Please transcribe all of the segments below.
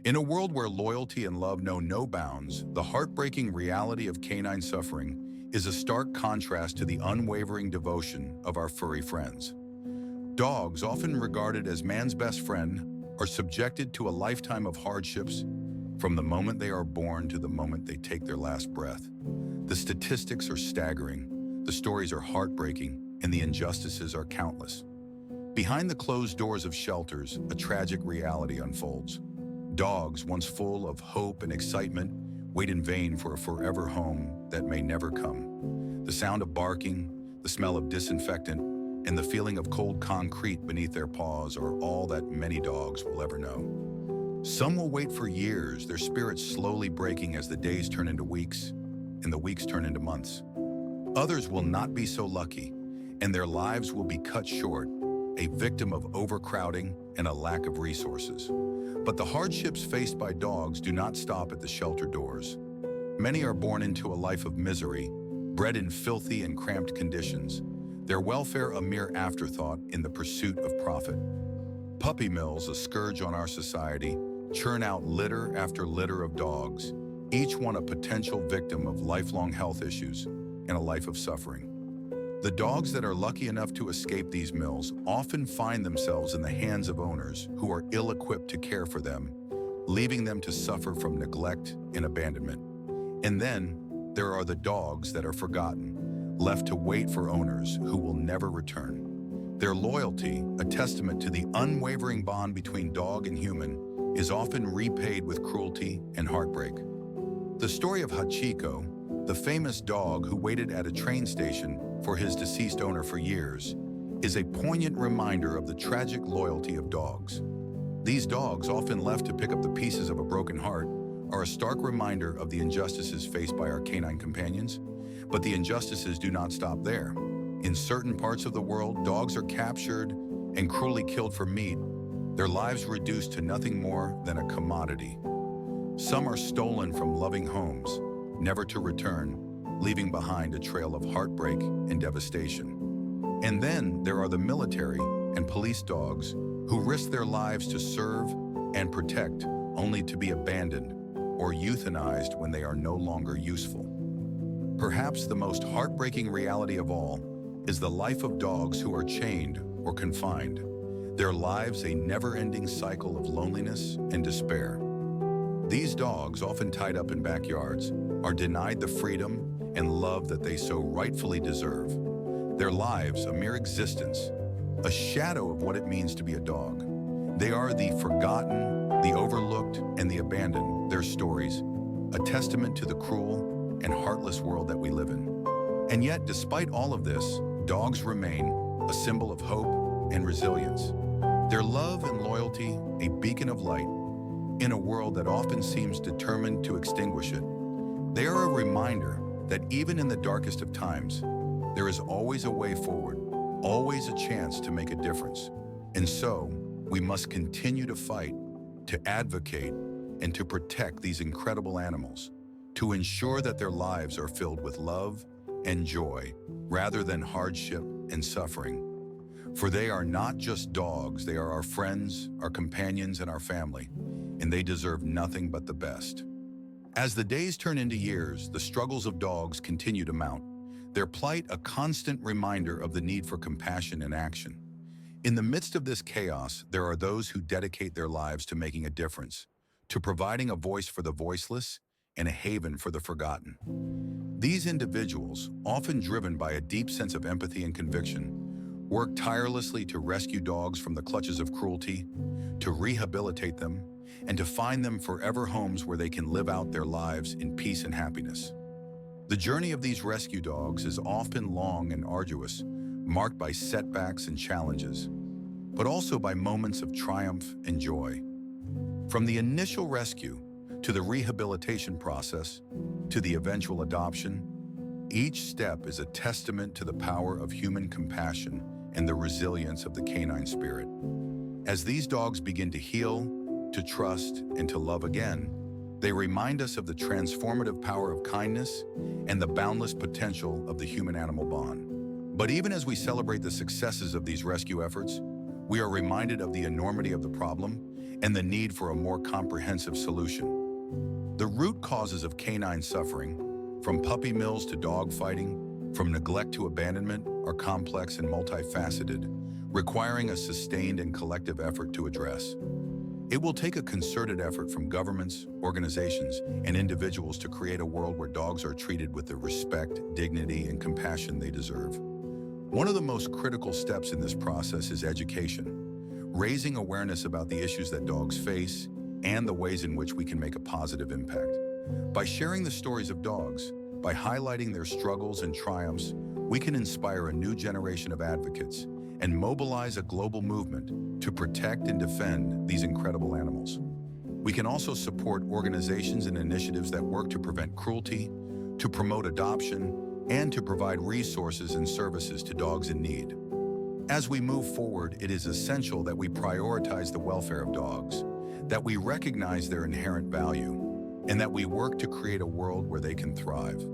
In a world where loyalty and love know no bounds, the heartbreaking reality of canine suffering is a stark contrast to the unwavering devotion of our furry friends. Dogs, often regarded as man's best friend, are subjected to a lifetime of hardships from the moment they are born to the moment they take their last breath. The statistics are staggering, the stories are heartbreaking, and the injustices are countless. Behind the closed doors of shelters, a tragic reality unfolds. Dogs, once full of hope and excitement, wait in vain for a forever home that may never come. The sound of barking, the smell of disinfectant, and the feeling of cold concrete beneath their paws are all that many dogs will ever know. Some will wait for years, their spirits slowly breaking as the days turn into weeks, and the weeks turn into months. Others will not be so lucky, and their lives will be cut short, a victim of overcrowding and a lack of resources. But the hardships faced by dogs do not stop at the shelter doors. Many are born into a life of misery, bred in filthy and cramped conditions, their welfare a mere afterthought in the pursuit of profit. Puppy mills, a scourge on our society, churn out litter after litter of dogs, each one a potential victim of lifelong health issues and a life of suffering. The dogs that are lucky enough to escape these mills often find themselves in the hands of owners who are ill-equipped to care for them, leaving them to suffer from neglect and abandonment. And then there are the dogs that are forgotten, left to wait for owners who will never return. Their loyalty, a testament to the unwavering bond between dog and human, is often repaid with cruelty and heartbreak. The story of Hachiko, the famous dog who waited at a train station for his deceased owner for years, is a poignant reminder of the tragic loyalty of dogs. These dogs, often left to pick up the pieces of a broken heart, are a stark reminder of the injustices faced by our canine companions. But the injustices do not stop there. In certain parts of the world, dogs are captured and cruelly killed for meat, their lives reduced to nothing more than a commodity. Some are stolen from loving homes, never to return, leaving behind a trail of heartbreak and devastation. And then there are the military and police dogs who risk their lives to serve and protect, only to be abandoned or euthanized when they are no longer useful. Perhaps the most heartbreaking reality of all is the life of dogs who are chained or confined, their lives a never-ending cycle of loneliness and despair. These dogs, often tied up in backyards, are denied the freedom and love that they so rightfully deserve. Their lives, a mere existence, a shadow of what it means to be a dog. They are the forgotten, the overlooked, and the abandoned, their stories, a testament to the cruel and heartless world that we live in. And yet, despite all of this, dogs remain a symbol of hope and resilience. Their love and loyalty, a beacon of light, in a world that often seems determined to extinguish it. They are a reminder that even in the darkest of times, there is always a way forward, always a chance to make a difference. And so, we must continue to fight, to advocate, and to protect these incredible animals, to ensure that their lives are filled with love and joy, rather than hardship and suffering. For they are not just dogs, they are our friends, our companions, and our family, and they deserve nothing but the best. As the days turn into years, the struggles of dogs continue to mount, their plight a constant reminder of the need for compassion and action. In the midst of this chaos, there are those who dedicate their lives to making a difference, to providing a voice for the voiceless and a haven for the forgotten. These individuals, often driven by a deep sense of empathy and conviction, work tirelessly to rescue dogs from the clutches of cruelty, to rehabilitate them, and to find them forever homes where they can live out their lives in peace and happiness. The journey of these rescue dogs is often long and arduous, marked by setbacks and challenges, but also by moments of triumph and joy. From the initial rescue to the rehabilitation process to the eventual adoption, each step is a testament to the power of human compassion and the resilience of the canine spirit. As these dogs begin to heal, to trust, and to love again, they remind us of the transformative power of kindness and the boundless potential of the human-animal bond. But even as we celebrate the successes of these rescue efforts, we are reminded of the enormity of the problem and the need for a more comprehensive solution. The root causes of canine suffering, from puppy mills to dog fighting, from neglect to abandonment, are complex and multifaceted, requiring a sustained and collective effort to address. It will take a concerted effort from governments, organizations, and individuals to create a world where dogs are treated with the respect, dignity, and compassion they deserve. One of the most critical steps in this process is education, raising awareness about the issues that dogs face and the ways in which we can make a positive impact. By sharing the stories of dogs, by highlighting their struggles and triumphs, we can inspire a new generation of advocates and mobilize a global movement to protect and defend these incredible animals. We can also support organizations and initiatives that work to prevent cruelty, to promote adoption, and to provide resources and services to dogs in need. As we move forward, it is essential that we prioritize the welfare of dogs, that we recognize their inherent value, and that we work to create a world where they can thrive.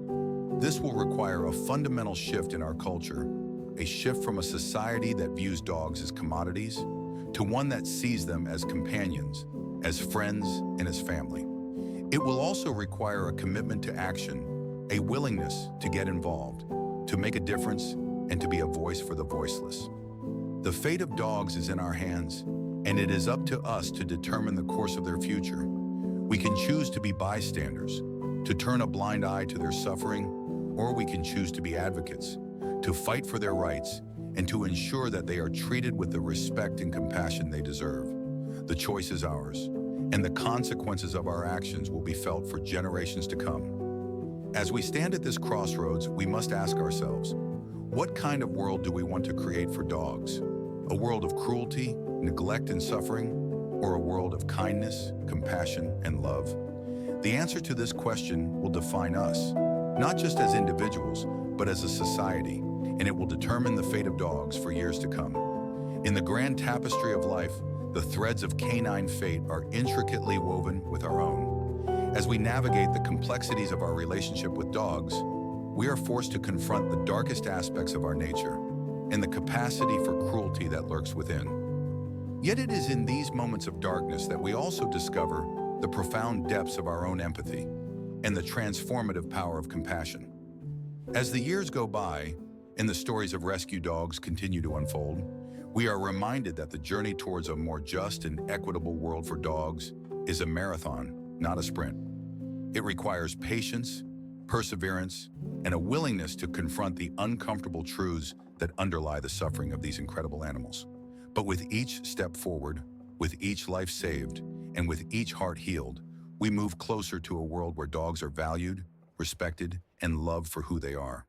This will require a fundamental shift in our culture, a shift from a society that views dogs as commodities to one that sees them as companions, as friends, and as family. It will also require a commitment to action, a willingness to get involved, to make a difference, and to be a voice for the voiceless. The fate of dogs is in our hands, and it is up to us to determine the course of their future. We can choose to be bystanders, to turn a blind eye to their suffering, or we can choose to be advocates, to fight for their rights, and to ensure that they are treated with the respect and compassion they deserve. The choice is ours, and the consequences of our actions will be felt for generations to come. As we stand at this crossroads, we must ask ourselves, what kind of world do we want to create for dogs? A world of cruelty, neglect, and suffering, or a world of kindness, compassion, and love? The answer to this question will define us, not just as individuals, but as a society, and it will determine the fate of dogs for years to come. In the grand tapestry of life, the threads of canine fate are intricately woven with our own. As we navigate the complexities of our relationship with dogs, we are forced to confront the darkest aspects of our nature and the capacity for cruelty that lurks within. Yet it is in these moments of darkness that we also discover the profound depths of our own empathy and the transformative power of compassion. As the years go by and the stories of rescue dogs continue to unfold, we are reminded that the journey towards a more just and equitable world for dogs is a marathon, not a sprint. It requires patience, perseverance, and a willingness to confront the uncomfortable truths that underlie the suffering of these incredible animals. But with each step forward, with each life saved, and with each heart healed, we move closer to a world where dogs are valued, respected, and loved for who they are.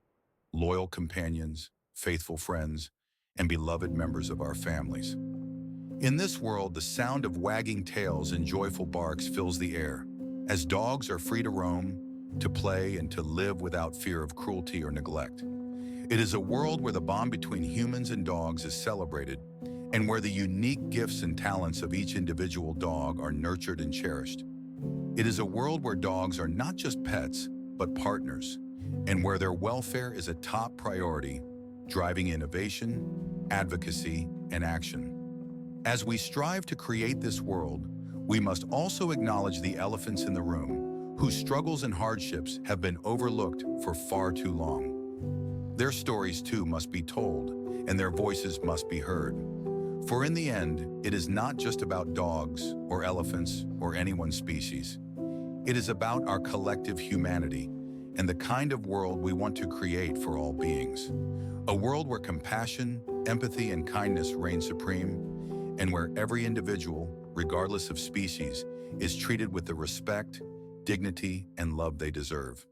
Loyal companions, faithful friends, and beloved members of our families. In this world, the sound of wagging tails and joyful barks fills the air, as dogs are free to roam, to play, and to live without fear of cruelty or neglect. It is a world where the bond between humans and dogs is celebrated, and where the unique gifts and talents of each individual dog are nurtured and cherished. It is a world where dogs are not just pets, but partners, and where their welfare is a top priority, driving innovation, advocacy, and action. As we strive to create this world, we must also acknowledge the elephants in the room, whose struggles and hardships have been overlooked for far too long. Their stories too must be told, and their voices must be heard. For in the end, it is not just about dogs or elephants or any one species. It is about our collective humanity and the kind of world we want to create for all beings. A world where compassion, empathy, and kindness reign supreme, and where every individual, regardless of species, is treated with the respect, dignity, and love they deserve.